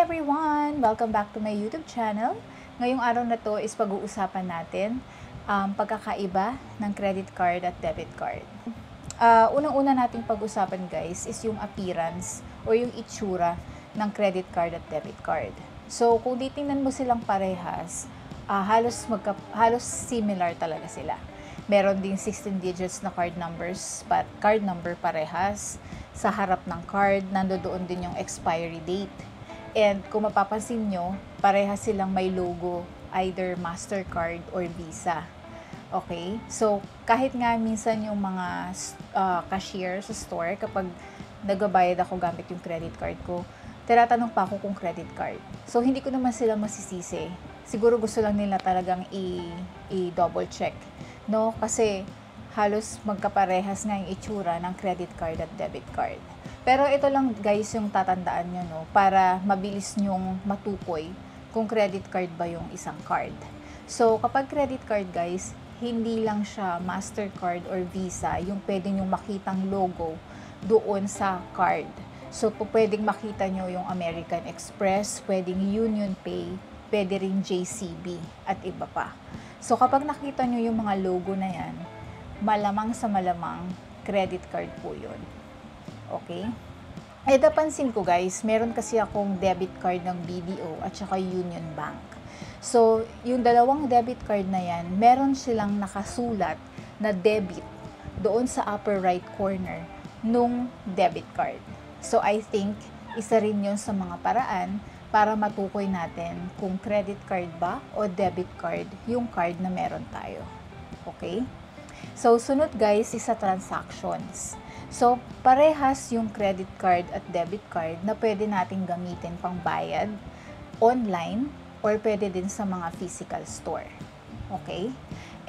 everyone! Welcome back to my YouTube channel. Ngayong araw na to is pag-uusapan natin pagkakaiba ng credit card at debit card. Unang-una nating pag-usapan guys is yung appearance o yung itsura ng credit card at debit card. So kung titingnan mo silang parehas, halos similar talaga sila. Meron ding 16 digits na card numbers, but card number parehas. Sa harap ng card, nandoon din yung expiry date. And kung mapapansin nyo, parehas silang may logo, either MasterCard or Visa. Okay? So, kahit nga minsan yung mga cashier sa store, kapag nagbabayad ako gamit yung credit card ko, tinatanong pa ako kung credit card. So, hindi ko naman sila masisisi. Siguro gusto lang nila talagang i-double check. No? Kasi halos magkaparehas nga yung itsura ng credit card at debit card. Pero ito lang guys yung tatandaan nyo, no, para mabilis nyong matukoy kung credit card ba yung isang card. So, kapag credit card guys, hindi lang siya MasterCard or Visa yung pwede nyong makitang logo doon sa card. So, pwedeng makita nyo yung American Express, pwedeng Union Pay, pwede rin JCB at iba pa. So, kapag nakita nyo yung mga logo na yan, malamang sa malamang credit card po yun. Okay? Napansin ko guys, meron kasi akong debit card ng BDO at saka Union Bank. So, yung dalawang debit card na yan, meron silang nakasulat na debit doon sa upper right corner nung debit card. So, I think isa rin yun sa mga paraan para matukoy natin kung credit card ba o debit card yung card na meron tayo. Okay? So, sunod guys is sa transactions. So, parehas yung credit card at debit card na pwede nating gamitin pang bayad online or pwede din sa mga physical store. Okay?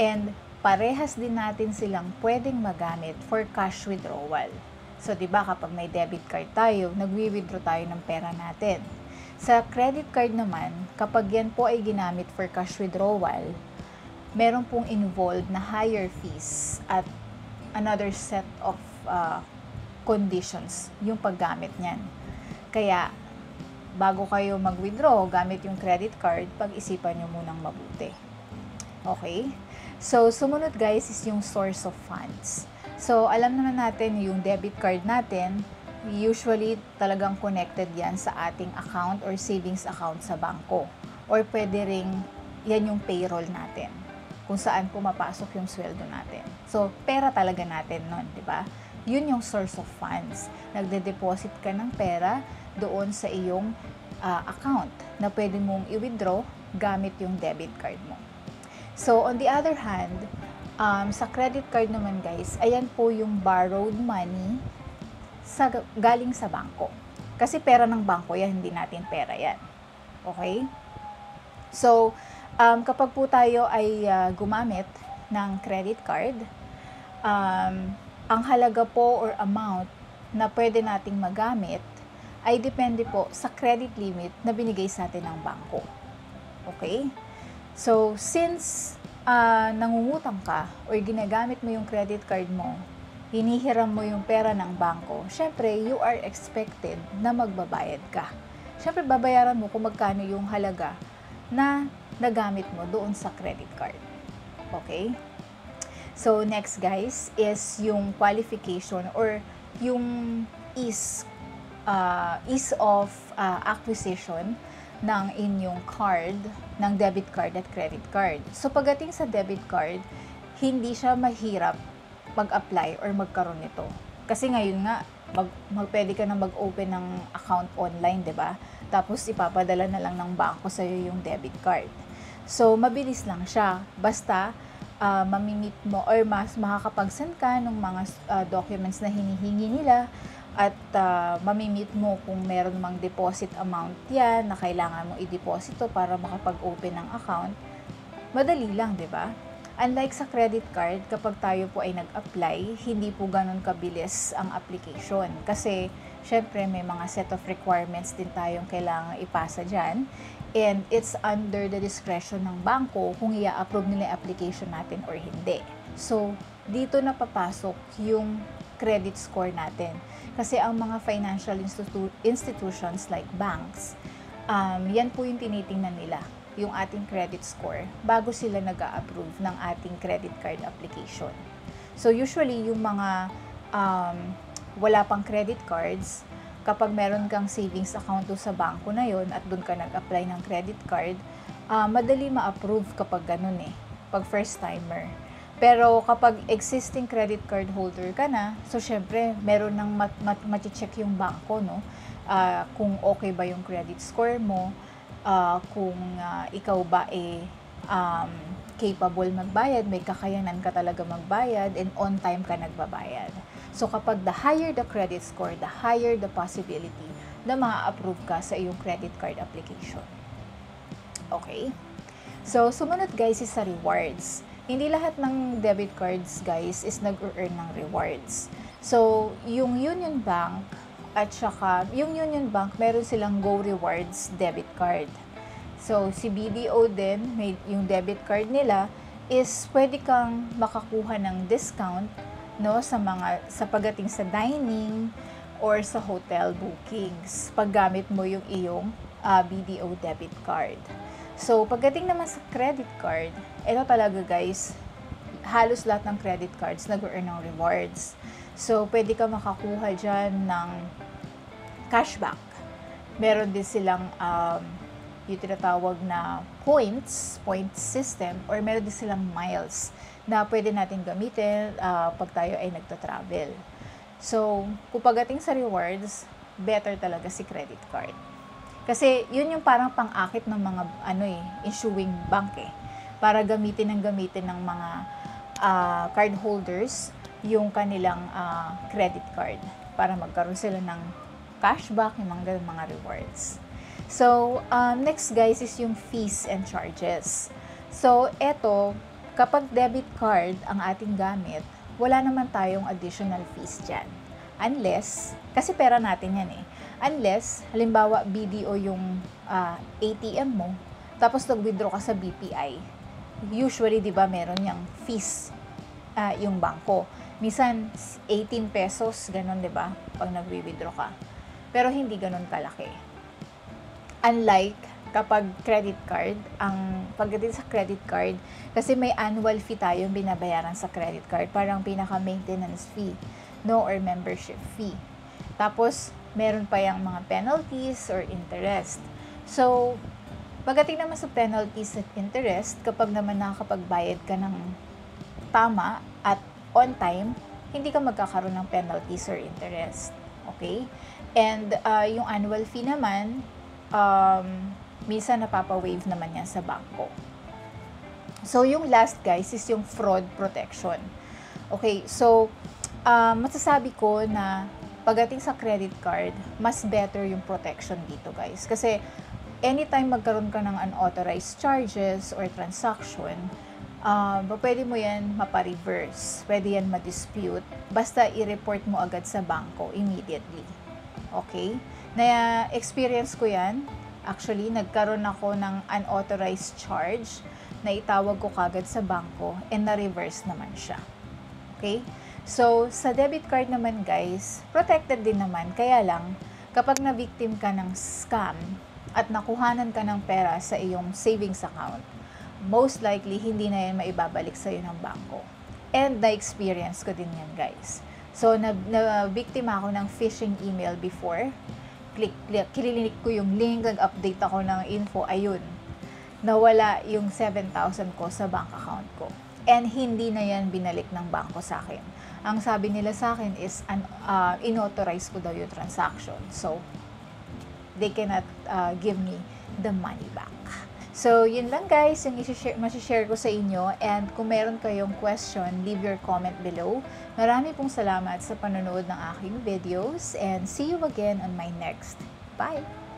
And parehas din natin silang pwedeng magamit for cash withdrawal. So, di ba kapag may debit card tayo, nagwi-withdraw tayo ng pera natin. Sa credit card naman, kapag yan po ay ginamit for cash withdrawal, meron pong involved na higher fees at another set of conditions yung paggamit niyan. Kaya, bago kayo mag-withdraw gamit yung credit card, pag-isipan nyo munang mabuti. Okay? So, sumunod guys is yung source of funds. So, alam naman natin yung debit card natin, usually talagang connected yan sa ating account or savings account sa bangko. Or pwede ring yan yung payroll natin, kung saan pumapasok yung sweldo natin. So, pera talaga natin nun, di ba? Yun yung source of funds. Nagde-deposit ka ng pera doon sa iyong account na pwede mong i-withdraw gamit yung debit card mo. So, on the other hand, sa credit card naman guys, ayan po yung borrowed money galing sa bangko. Kasi pera ng bangko yan, hindi natin pera yan. Okay? So, kapag po tayo ay gumamit ng credit card, ang halaga po or amount na pwede nating magamit ay depende po sa credit limit na binigay sa atin ng bangko. Okay? So, since nangungutang ka or ginagamit mo yung credit card mo, hinihiram mo yung pera ng bangko, syempre, you are expected na magbabayad ka. Syempre, babayaran mo kung magkano yung halaga na nagamit mo doon sa credit card. Okay? So, next guys is yung qualification or yung ease of acquisition ng inyong card, ng debit card at credit card. So, pagdating sa debit card, hindi siya mahirap mag-apply or magkaroon nito. Kasi ngayon nga, pwede ka na mag-open ng account online, di ba? Tapos, ipapadala na lang ng bangko sa'yo yung debit card. So, mabilis lang siya. Basta, mamimit mo or mas makakapag-send ka ng mga documents na hinihingi nila at mamimit mo kung meron mang deposit amount yan na kailangan mo i-deposito para makapag-open ng account. Madali lang, di ba? Unlike sa credit card, kapag tayo po ay nag-apply, hindi po ganun kabilis ang application. Kasi, syempre, may mga set of requirements din tayong kailangan ipasa dyan. And it's under the discretion ng bangko kung i-approve nila yung application natin or hindi. So, dito na papasok yung credit score natin. Kasi ang mga financial institutions like banks, yan po yung tinitingnan nila, yung ating credit score, bago sila nag-a-approve ng ating credit card application. So, usually, yung mga wala pang credit cards, kapag meron kang savings account sa bangko na yon at doon ka nag-apply ng credit card, madali ma-approve kapag ganun pag first timer. Pero kapag existing credit card holder ka na, so syempre, meron nang mati-check yung bangko, no? Kung okay ba yung credit score mo, kung ikaw ba capable magbayad, may kakayanan ka talaga magbayad, and on time ka nagbabayad. So kapag the higher the credit score, the higher the possibility na ma-approve ka sa iyong credit card application. Okay? So, sumunod guys is sa rewards. Hindi lahat ng debit cards guys is nag-earn ng rewards. So, yung Union Bank at saka yung Union Bank, meron silang Go Rewards debit card. So, si BDO din, yung debit card nila is pwede kang makakuha ng discount, no, sa pagdating sa dining or sa hotel bookings paggamit mo yung iyong BDO debit card. So, pagdating naman sa credit card, ito talaga guys, halos lahat ng credit cards nag-earn ng rewards. So, pwede ka makakuha dyan ng cashback. Meron din silang yung tinatawag na point system, or meron din silang miles na pwede natin gamitin pag tayo ay nagta-travel. So, kung pagdating sa rewards, better talaga si credit card. Kasi yun yung parang pang-akit ng mga issuing bank para gamitin ng mga card holders yung kanilang credit card para magkaroon sila ng cashback, yung mga rewards. So, next guys is yung fees and charges. So, eto, kapag debit card ang ating gamit, wala naman tayong additional fees dyan. Unless, kasi pera natin yan Unless, halimbawa, BDO yung ATM mo, tapos nag-withdraw ka sa BPI. Usually, di ba, meron yung fees yung bangko. Minsan, 18 pesos, ganun, di ba, pag nag-withdraw ka. Pero hindi ganun kalaki. Unlike kapag credit card, pagdating sa credit card, kasi may annual fee tayong binabayaran sa credit card, parang pinaka-maintenance fee, no, or membership fee. Tapos, meron pa yung mga penalties or interest. So, pagdating naman sa penalties at interest, kapag naman nakakapagbayad ka ng tama at on time, hindi ka magkakaroon ng penalties or interest. Okay? And yung annual fee naman, minsan napapa-waive naman yan sa bangko. So, yung last guys is yung fraud protection. Okay, so, masasabi ko na pagdating sa credit card, mas better yung protection dito guys. Kasi anytime magkaroon ka ng unauthorized charges or transaction, pwede mo yan mapa-reverse, pwede yan ma-dispute, basta i-report mo agad sa bangko immediately. Okay? Na-experience ko yan. Actually, nagkaroon ako ng unauthorized charge na itawag ko kagad sa bangko and na-reverse naman siya. Okay? So, sa debit card naman guys, protected din naman. Kaya lang, kapag na-victim ka ng scam at nakuhanan ka ng pera sa iyong savings account, most likely, hindi na yan maibabalik sa'yo ng bangko. And na-experience ko din yan guys. So, na-victim ako ng phishing email before. Kilinik ko yung link, nag-update ako ng info, ayun. Nawala yung 7,000 ko sa bank account ko. And hindi na yan binalik ng bangko sa akin. Ang sabi nila sa akin is inauthorize ko daw yung transaction. So, they cannot give me the money back. So, yun lang guys, yung masishare ko sa inyo. And kung meron kayong question, leave your comment below. Marami pong salamat sa panonood ng aking videos. And see you again on my next. Bye!